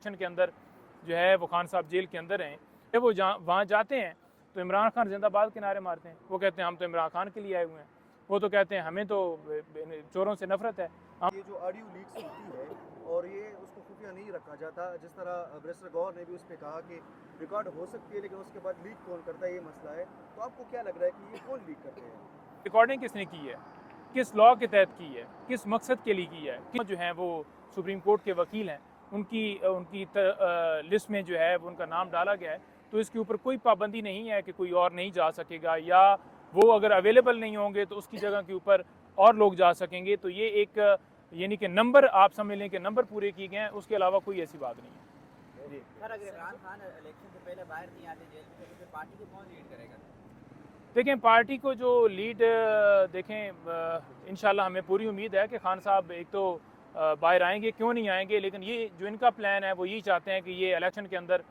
के अंदर जो है वो खान साहब जेल के अंदर हैं, जब वो वहाँ जाते हैं तो इमरान खान जिंदाबाद के नारे मारते हैं। वो कहते हैं हम तो इमरान खान के लिए आए हुए हैं। वो तो कहते हैं हमें तो चोरों से नफरत है। ये जो ऑडियो लीक्स होती है और ये उसको खुफिया नहीं रखा जाता, जिस तरह बैरिस्टर गौहर ने भी उस पर कहा कि रिकॉर्ड हो सकती है लेकिन उसके बाद लीक कौन करता है, ये मसला है। तो आपको क्या लग रहा है कि ये कौन लीक करते हैं? रिकॉर्डिंग किसने की है, किस लॉ के तहत की है, किस मकसद के लिए की है, जो हैं वो सुप्रीम कोर्ट के वकील हैं, उनकी उनकी लिस्ट में जो है वो उनका नाम डाला गया है। तो इसके ऊपर कोई पाबंदी नहीं है कि कोई और नहीं जा सकेगा, या वो अगर अवेलेबल नहीं होंगे तो उसकी जगह के ऊपर और लोग जा सकेंगे। तो ये एक यानी कि नंबर आप समझ लें कि नंबर पूरे किए गए हैं, उसके अलावा कोई ऐसी बात नहीं है। सर, अगर इमरान खान इलेक्शन से पहले बाहर नहीं आते जेल से, तो फिर पार्टी को कौन लीड करेगा? देखें, पार्टी को जो लीड देखें, इंशाल्लाह हमें पूरी उम्मीद है कि खान साहब एक तो बाहर आएंगे, क्यों नहीं आएंगे, लेकिन ये जो इनका प्लान है वो यही चाहते हैं कि ये इलेक्शन के अंदर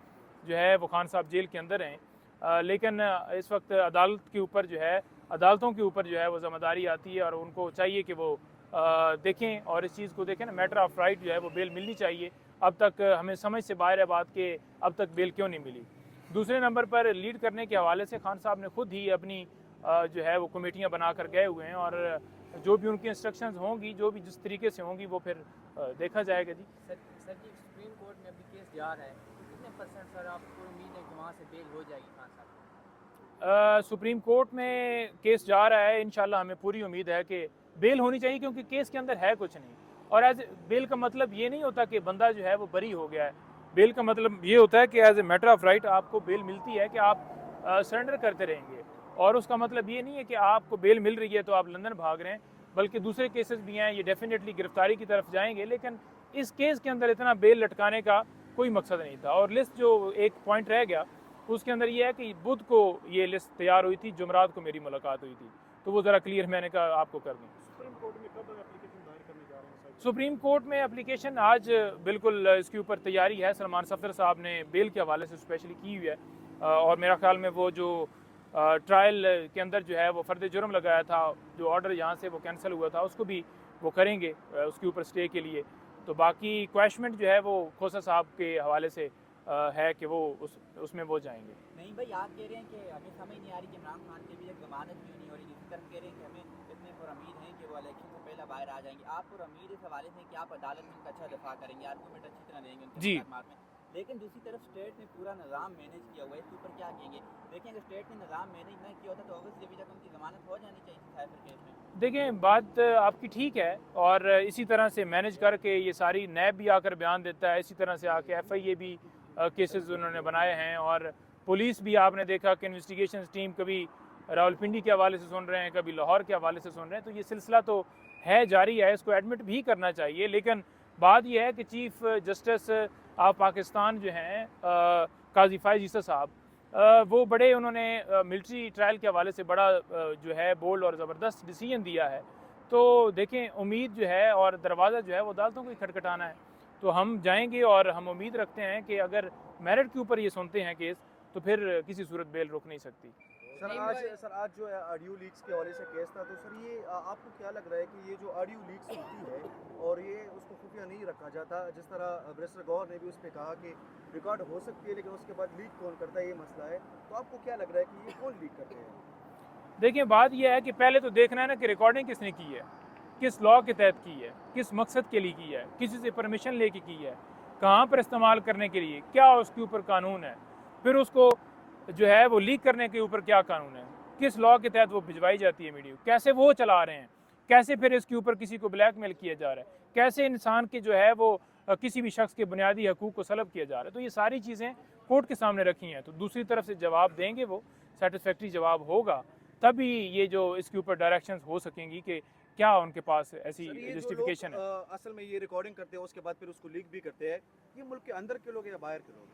जो है वो खान साहब जेल के अंदर हैं। लेकिन इस वक्त अदालत के ऊपर जो है, अदालतों के ऊपर जो है वो ज़िम्मेदारी आती है और उनको चाहिए कि वो देखें और इस चीज़ को देखें ना, मैटर ऑफ राइट जो है वो बेल मिलनी चाहिए। अब तक हमें समझ से बाहर है बात कि अब तक बेल क्यों नहीं मिली। दूसरे नंबर पर लीड करने के हवाले से खान साहब ने खुद ही अपनी जो है वो कमेटियां बना कर गए हुए हैं, और जो भी उनकी इंस्ट्रक्शंस होंगी, जो भी जिस तरीके से होंगी, वो फिर देखा जाएगा। जी सर जी, सुप्रीम कोर्ट में अभी केस जा रहा है, तो कितने % सर आपको उम्मीद है कि वहाँ से बेल हो जाएगी खान साहब? सुप्रीम कोर्ट में केस जा रहा है, इंशाल्लाह हमें पूरी उम्मीद है कि बेल होनी चाहिए, क्योंकि केस के अंदर है कुछ नहीं। और एज बेल का मतलब ये नहीं होता कि बंदा जो है वो बरी हो गया है। बेल का मतलब ये होता है कि as a matter of right आपको बेल मिलती है कि आप सरेंडर करते रहेंगे, और उसका मतलब ये नहीं है कि आपको बेल मिल रही है तो आप लंदन भाग रहे हैं, बल्कि दूसरे केसेस भी हैं, ये डेफिनेटली गिरफ्तारी की तरफ जाएंगे। लेकिन इस केस के अंदर इतना बेल लटकाने का कोई मकसद नहीं था। और लिस्ट जो एक पॉइंट रह गया उसके अंदर ये है कि बुध को ये लिस्ट तैयार हुई थी, जुमरात को मेरी मुलाकात हुई थी, तो वो ज़रा क्लियर मैंने कहा आपको कर दूँ। सुप्रीम कोर्ट में कब एप्लीकेशन दायर करने जा रहे हैं? सुप्रीम कोर्ट में एप्लीकेशन आज बिल्कुल इसके ऊपर तैयारी है। सलमान सफदर साहब ने बेल के हवाले से स्पेशली की हुई है, और मेरा ख्याल में वो जो ट्रायल के अंदर जो है वो फ़र्द जुर्म लगाया था, जो ऑर्डर यहाँ से वो कैंसिल हुआ था, उसको भी वो करेंगे उसके ऊपर स्टे के लिए। तो बाकी क्वेश्चन जो है वो खोसा साहब के हवाले से है कि वो उसमें वो जाएंगे। नहीं भाई, आप कह रहे हैं कि हमें समझ नहीं आ रही कि इमरान खान की भी एक जमानत क्यों नहीं हो रही, दूसरी तरफ कह रहे हैं कि हमें इतने पुरअमीद हैं कि वो इलेक्शन से पहले बाहर आ जाएंगे। आप पुरअमीद इस हवाले से कि आप अदालत में उनका अच्छा दफा करेंगे, आर्गूमेंट अच्छी तरह देंगे उनके जी, में, लेकिन दूसरी तरफ स्टेट ने पूरा निज़ाम मैनेज किया हुआ है, इसके ऊपर क्या कहेंगे? देखें, अगर स्टेट ने निज़ाम मैनेज ना किया होता तो ऑब्वियसली अभी तक उनकी जमानत हो जानी चाहिए थी साइफर केस में। देखें, बात आपकी ठीक है, और इसी तरह से मैनेज करके ये सारी नैब भी आकर बयान देता है, इसी तरह से आके FIA भी केसेस उन्होंने बनाए हैं, और पुलिस भी आपने देखा कि इन्वेस्टिगेशन टीम कभी रावलपिंडी के हवाले से सुन रहे हैं, कभी लाहौर के हवाले से सुन रहे हैं। तो ये सिलसिला तो है, जारी है, इसको एडमिट भी करना चाहिए। लेकिन बात यह है कि चीफ जस्टिस ऑफ पाकिस्तान जो हैं काजी फ़ाइज़ ईसा साहब, वो बड़े उन्होंने मिलिट्री ट्रायल के हवाले से बड़ा जो है बोल्ड और ज़बरदस्त डिसीजन दिया है। तो देखें, उम्मीद जो है और दरवाज़ा जो है वो अदालतों को ही खटखटाना है। तो हम जाएंगे और हम उम्मीद रखते हैं कि अगर मेरिट के ऊपर ये सुनते हैं केस, तो फिर किसी सूरत बेल रुक नहीं सकती। सर आज जो है ऑडियो लीक्स के हवाले से केस था, तो सर ये आपको क्या लग रहा है कि ये जो ऑडियो लीक्स होती है और ये उसको खुफिया नहीं रखा जाता, जिस तरह बैरिस्टर गौहर ने भी उस पर कहा कि रिकॉर्ड हो सकती है लेकिन उसके बाद लीक कौन करता है, ये मसला है। तो आपको क्या लग रहा है कि ये कौन लीक करते हैं? देखिए, बात यह है कि पहले तो देखना है ना कि रिकॉर्डिंग किसने की है, किस लॉ के तहत की है, किस मकसद के लिए की है, किसी से परमिशन लेके की है, कहाँ पर इस्तेमाल करने के लिए, क्या उसके ऊपर कानून है, फिर उसको जो है वो लीक करने के ऊपर क्या कानून है, किस लॉ के तहत वो भिजवाई जाती है मीडिया, कैसे वो चला रहे हैं, कैसे फिर इसके ऊपर किसी को ब्लैकमेल किया जा रहा है, कैसे इंसान के जो है वो किसी भी शख्स के बुनियादी हकूक़ को सलब किया जा रहा है। तो ये सारी चीज़ें कोर्ट के सामने रखी हैं। तो दूसरी तरफ से जवाब देंगे, वो सेटिस्फैक्ट्री जवाब होगा, तभी ये जो इसके ऊपर डायरेक्शंस हो सकेंगी कि क्या उनके पास ऐसी जस्टिफिकेशन है। असल में ये रिकॉर्डिंग करते हैं उसके बाद फिर उसको लीक भी करते हैं, ये मुल्क के अंदर के लोग या बाहर के लोग?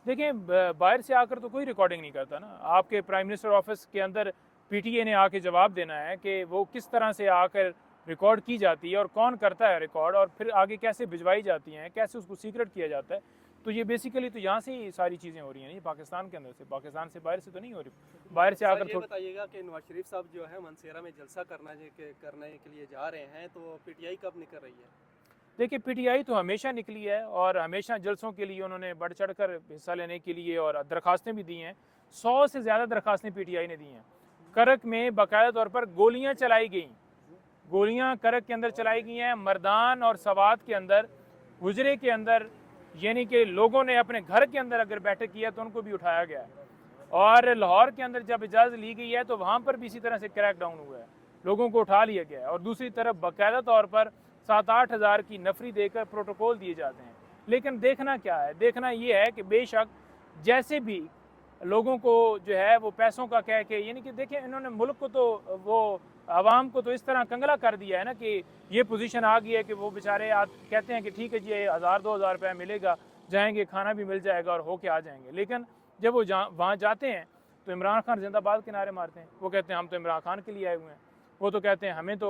देखें, बाहर से आकर तो कोई रिकॉर्डिंग नहीं करता ना। आपके प्राइम मिनिस्टर ऑफिस के अंदर PTA ने आके जवाब देना है कि वो किस तरह से आकर रिकॉर्ड की जाती है और कौन करता है रिकॉर्ड, और फिर आगे कैसे भिजवाई जाती हैं, कैसे उसको सीक्रेट किया जाता है। तो ये बेसिकली तो यहाँ से ही सारी चीज़ें हो रही हैं, ये पाकिस्तान के अंदर से, पाकिस्तान से बाहर से तो नहीं हो रही। बाहर से आकर ये बताइएगा कि नवाज शरीफ साहब जो है मनसेरा में जलसा करने के लिए जा रहे हैं, तो PTI कब निकल रही है? देखिए पीटीआई तो हमेशा निकली है और हमेशा जलसों के लिए उन्होंने बढ़ चढ़ कर हिस्सा लेने के लिए और दरखास्तें भी दी हैं। 100 से ज़्यादा दरखास्तें पीटीआई ने दी हैं। करक में बाकायदा तौर पर गोलियां चलाई गई, गोलियां करक के अंदर चलाई गई हैं, मर्दान और सवात के अंदर, गुजरे के अंदर, यानी कि लोगों ने अपने घर के अंदर अगर बैठक किया तो उनको भी उठाया गया है। और लाहौर के अंदर जब इजाज़त ली गई है तो वहाँ पर भी इसी तरह से क्रैक डाउन हुआ है, लोगों को उठा लिया गया है। और दूसरी तरफ बाकायदा तौर पर 7-8 हज़ार की नफरी देकर प्रोटोकॉल दिए जाते हैं। लेकिन देखना क्या है, देखना ये है कि बेशक जैसे भी लोगों को जो है वो पैसों का कह के, यानी कि देखें इन्होंने मुल्क को तो वो आवाम को तो इस तरह कंगला कर दिया है ना कि ये पोजीशन आ गई है कि वो बेचारे कहते हैं कि ठीक है जी 1000-2000 रुपये मिलेगा, जाएंगे, खाना भी मिल जाएगा और होके आ जाएंगे। लेकिन जब वो वहाँ जाते हैं तो इमरान खान जिंदाबाद के नारे मारते हैं। वो कहते हैं हम तो इमरान खान के लिए आए हुए हैं। वो तो कहते हैं हमें तो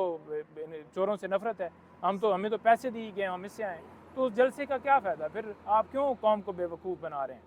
चोरों से नफरत है, हमें तो पैसे दिए गए, हम इससे आए। तो उस जलसे का क्या फ़ायदा? फिर आप क्यों कौम को बेवकूफ़ बना रहे हैं?